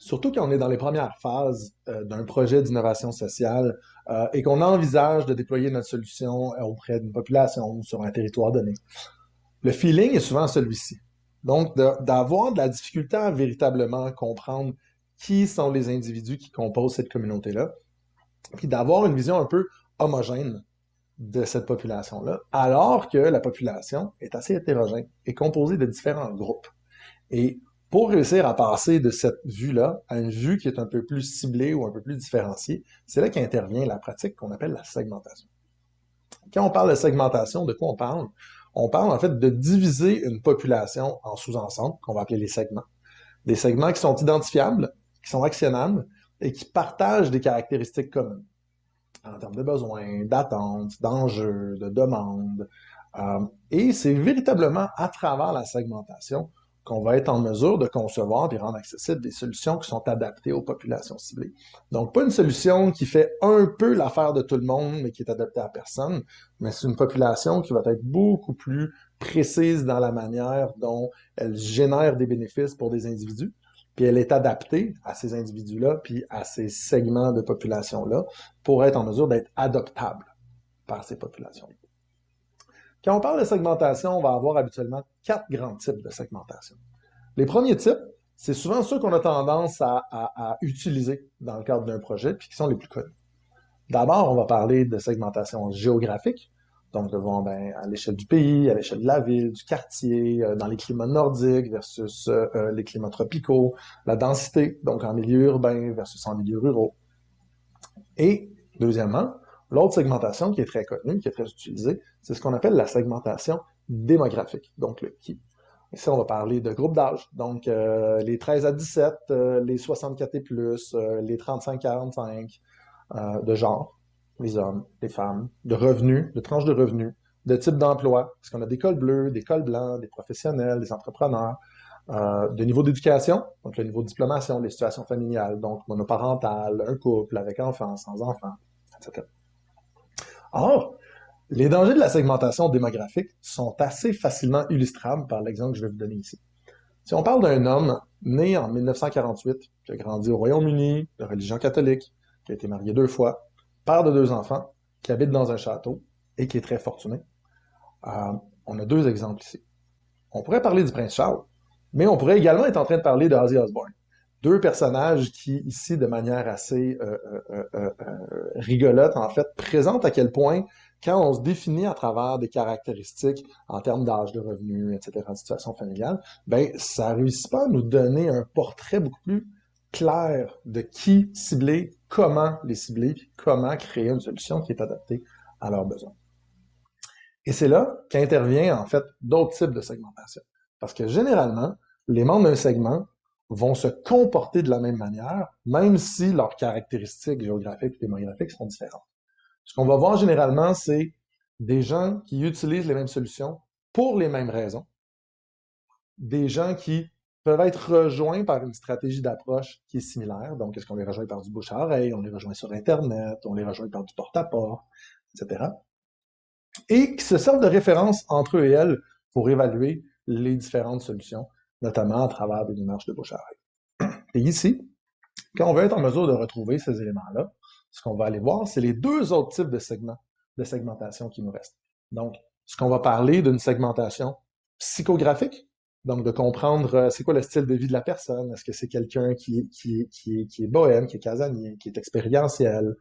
Surtout quand on est dans les premières phases d'un projet d'innovation sociale et qu'on envisage de déployer notre solution auprès d'une population ou sur un territoire donné. Le feeling est souvent celui-ci. Donc, d'avoir de la difficulté à véritablement comprendre qui sont les individus qui composent cette communauté-là, puis d'avoir une vision un peu homogène de cette population-là, alors que la population est assez hétérogène et composée de différents groupes. Et pour réussir à passer de cette vue-là à une vue qui est un peu plus ciblée ou un peu plus différenciée, c'est là qu'intervient la pratique qu'on appelle la segmentation. Quand on parle de segmentation, de quoi on parle? On parle en fait de diviser une population en sous-ensembles, qu'on va appeler les segments. Des segments qui sont identifiables, qui sont actionnables et qui partagent des caractéristiques communes en termes de besoins, d'attentes, d'enjeux, de demandes. Et c'est véritablement à travers la segmentation qu'on va être en mesure de concevoir et rendre accessibles des solutions qui sont adaptées aux populations ciblées. Donc, pas une solution qui fait un peu l'affaire de tout le monde, mais qui est adaptée à personne, mais c'est une population qui va être beaucoup plus précise dans la manière dont elle génère des bénéfices pour des individus, puis elle est adaptée à ces individus-là, puis à ces segments de population-là, pour être en mesure d'être adoptable par ces populations-là. Quand on parle de segmentation, on va avoir habituellement quatre grands types de segmentation. Les premiers types, c'est souvent ceux qu'on a tendance à utiliser dans le cadre d'un projet, puis qui sont les plus connus. D'abord, on va parler de segmentation géographique, donc devant à l'échelle du pays, à l'échelle de la ville, du quartier, dans les climats nordiques versus les climats tropicaux, la densité, donc en milieu urbain versus en milieu ruraux. Et deuxièmement, l'autre segmentation qui est très connue, qui est très utilisée, c'est ce qu'on appelle la segmentation démographique, donc le qui. Ici, on va parler de groupes d'âge, donc les 13 à 17, les 64 et plus, les 35-45, de genre, les hommes, les femmes, de revenus, de tranches de revenus, de type d'emploi, parce qu'on a des cols bleus, des cols blancs, des professionnels, des entrepreneurs, de niveau d'éducation, donc le niveau de diplomation, les situations familiales, donc monoparental, un couple avec enfants, sans enfants, etc. Or, les dangers de la segmentation démographique sont assez facilement illustrables par l'exemple que je vais vous donner ici. Si on parle d'un homme né en 1948, qui a grandi au Royaume-Uni, de religion catholique, qui a été marié deux fois, père de deux enfants, qui habite dans un château et qui est très fortuné, euh, on a deux exemples ici. On pourrait parler du prince Charles, mais on pourrait également être en train de parler de Ozzy Osbourne. Deux personnages qui, ici, de manière assez rigolote, en fait, présentent à quel point, quand on se définit à travers des caractéristiques en termes d'âge, de revenus, etc., de situation familiale, ben, ça réussit pas à nous donner un portrait beaucoup plus clair de qui cibler, comment les cibler, puis comment créer une solution qui est adaptée à leurs besoins. Et c'est là qu'intervient en fait d'autres types de segmentation. Parce que généralement, les membres d'un segment vont se comporter de la même manière, même si leurs caractéristiques géographiques et démographiques sont différentes. Ce qu'on va voir généralement, c'est des gens qui utilisent les mêmes solutions pour les mêmes raisons, des gens qui peuvent être rejoints par une stratégie d'approche qui est similaire. Donc, est-ce qu'on les rejoint par du bouche à oreille, on les rejoint sur Internet, on les rejoint par du porte-à-porte, etc. Et qui se servent de référence entre eux et elles pour évaluer les différentes solutions, notamment à travers des démarches de bouche à oreille. Et ici, quand on veut être en mesure de retrouver ces éléments-là, ce qu'on va aller voir, c'est les deux autres types de segments, de segmentation qui nous restent. Donc, ce qu'on va parler d'une segmentation psychographique, donc de comprendre c'est quoi le style de vie de la personne, est-ce que c'est quelqu'un qui est bohème, qui est casanier, qui est expérientiel,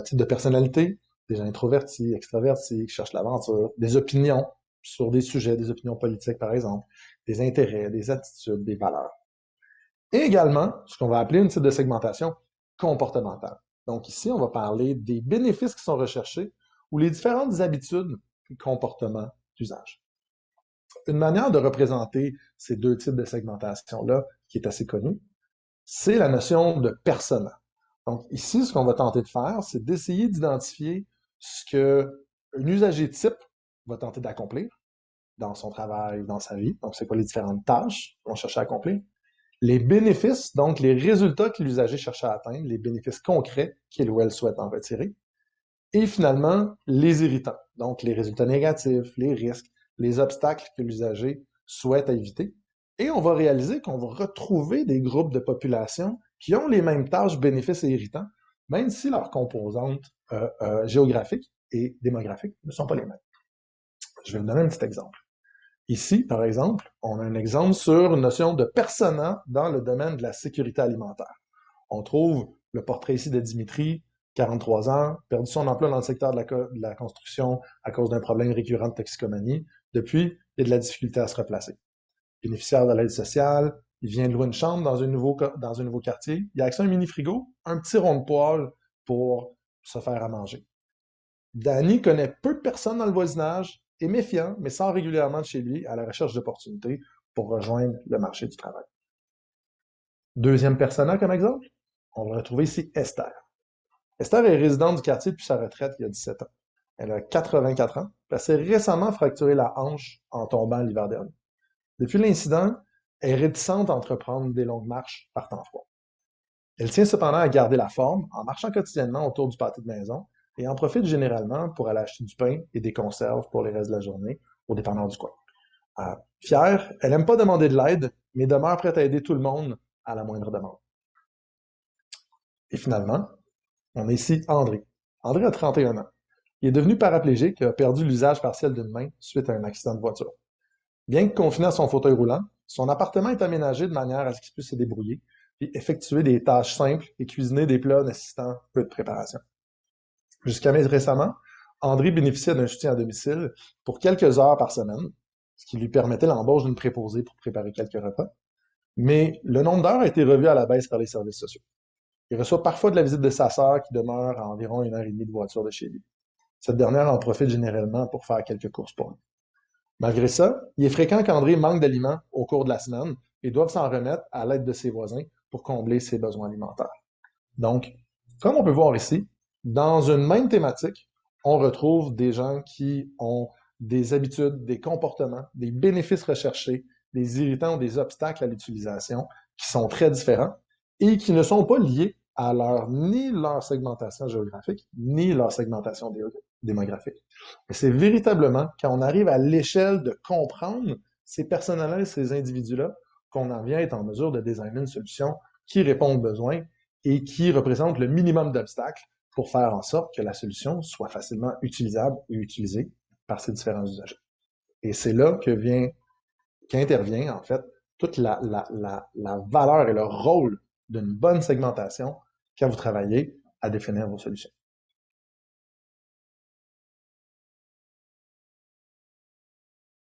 type de personnalité, des gens introvertis, extravertis, qui cherchent l'aventure, des opinions sur des sujets, des opinions politiques par exemple, des intérêts, des attitudes, des valeurs. Et également, ce qu'on va appeler une type de segmentation comportementale. Donc ici, on va parler des bénéfices qui sont recherchés ou les différentes habitudes et comportements d'usage. Une manière de représenter ces deux types de segmentation-là, qui est assez connue, c'est la notion de persona. Donc ici, ce qu'on va tenter de faire, c'est d'essayer d'identifier ce qu'un usager type va tenter d'accomplir dans son travail, dans sa vie. Donc, c'est quoi les différentes tâches qu'on cherche à accomplir? Les bénéfices, donc les résultats que l'usager cherche à atteindre, les bénéfices concrets qu'il ou elle souhaite en retirer. Et finalement, les irritants, donc les résultats négatifs, les risques, les obstacles que l'usager souhaite éviter. Et on va réaliser qu'on va retrouver des groupes de population qui ont les mêmes tâches, bénéfices et irritants, même si leurs composantes géographiques et démographiques ne sont pas les mêmes. Je vais vous donner un petit exemple. Ici, par exemple, on a un exemple sur une notion de persona dans le domaine de la sécurité alimentaire. On trouve le portrait ici de Dimitri, 43 ans, perdu son emploi dans le secteur de la construction à cause d'un problème récurrent de toxicomanie. Depuis, il y a de la difficulté à se replacer. Bénéficiaire de l'aide sociale, il vient de louer une chambre dans un nouveau quartier. Il a accès à un mini-frigo, un petit rond de poêle pour se faire à manger. Danny connaît peu de personnes dans le voisinage, est méfiant, mais sort régulièrement de chez lui à la recherche d'opportunités pour rejoindre le marché du travail. Deuxième persona comme exemple, on va retrouver ici Esther. Esther est résidente du quartier depuis sa retraite il y a 17 ans. Elle a 84 ans, elle s'est récemment fracturé la hanche en tombant l'hiver dernier. Depuis l'incident, elle est réticente à entreprendre des longues marches par temps froid. Elle tient cependant à garder la forme en marchant quotidiennement autour du pâté de maison et en profite généralement pour aller acheter du pain et des conserves pour les restes de la journée au dépanneur du coin. Fière, elle n'aime pas demander de l'aide, mais demeure prête à aider tout le monde à la moindre demande. Et finalement, on a ici André. André a 31 ans. Il est devenu paraplégique et a perdu l'usage partiel d'une main suite à un accident de voiture. Bien que confiné à son fauteuil roulant, son appartement est aménagé de manière à ce qu'il puisse se débrouiller et effectuer des tâches simples et cuisiner des plats nécessitant peu de préparation. Jusqu'à récemment, André bénéficiait d'un soutien à domicile pour quelques heures par semaine, ce qui lui permettait l'embauche d'une préposée pour préparer quelques repas. Mais le nombre d'heures a été revu à la baisse par les services sociaux. Il reçoit parfois de la visite de sa sœur qui demeure à environ 1 heure et demie de voiture de chez lui. Cette dernière en profite généralement pour faire quelques courses pour lui. Malgré ça, il est fréquent qu'André manque d'aliments au cours de la semaine et doive s'en remettre à l'aide de ses voisins pour combler ses besoins alimentaires. Donc, comme on peut voir ici, dans une même thématique, on retrouve des gens qui ont des habitudes, des comportements, des bénéfices recherchés, des irritants ou des obstacles à l'utilisation qui sont très différents et qui ne sont pas liés à ni leur segmentation géographique, ni leur segmentation démographique. Et c'est véritablement quand on arrive à l'échelle de comprendre ces personnes-là, ces individus-là, qu'on en vient à être en mesure de designer une solution qui répond aux besoins et qui représente le minimum d'obstacles pour faire en sorte que la solution soit facilement utilisable et utilisée par ces différents usagers. Et c'est là qu'intervient, en fait, toute la valeur et le rôle d'une bonne segmentation quand vous travaillez à définir vos solutions.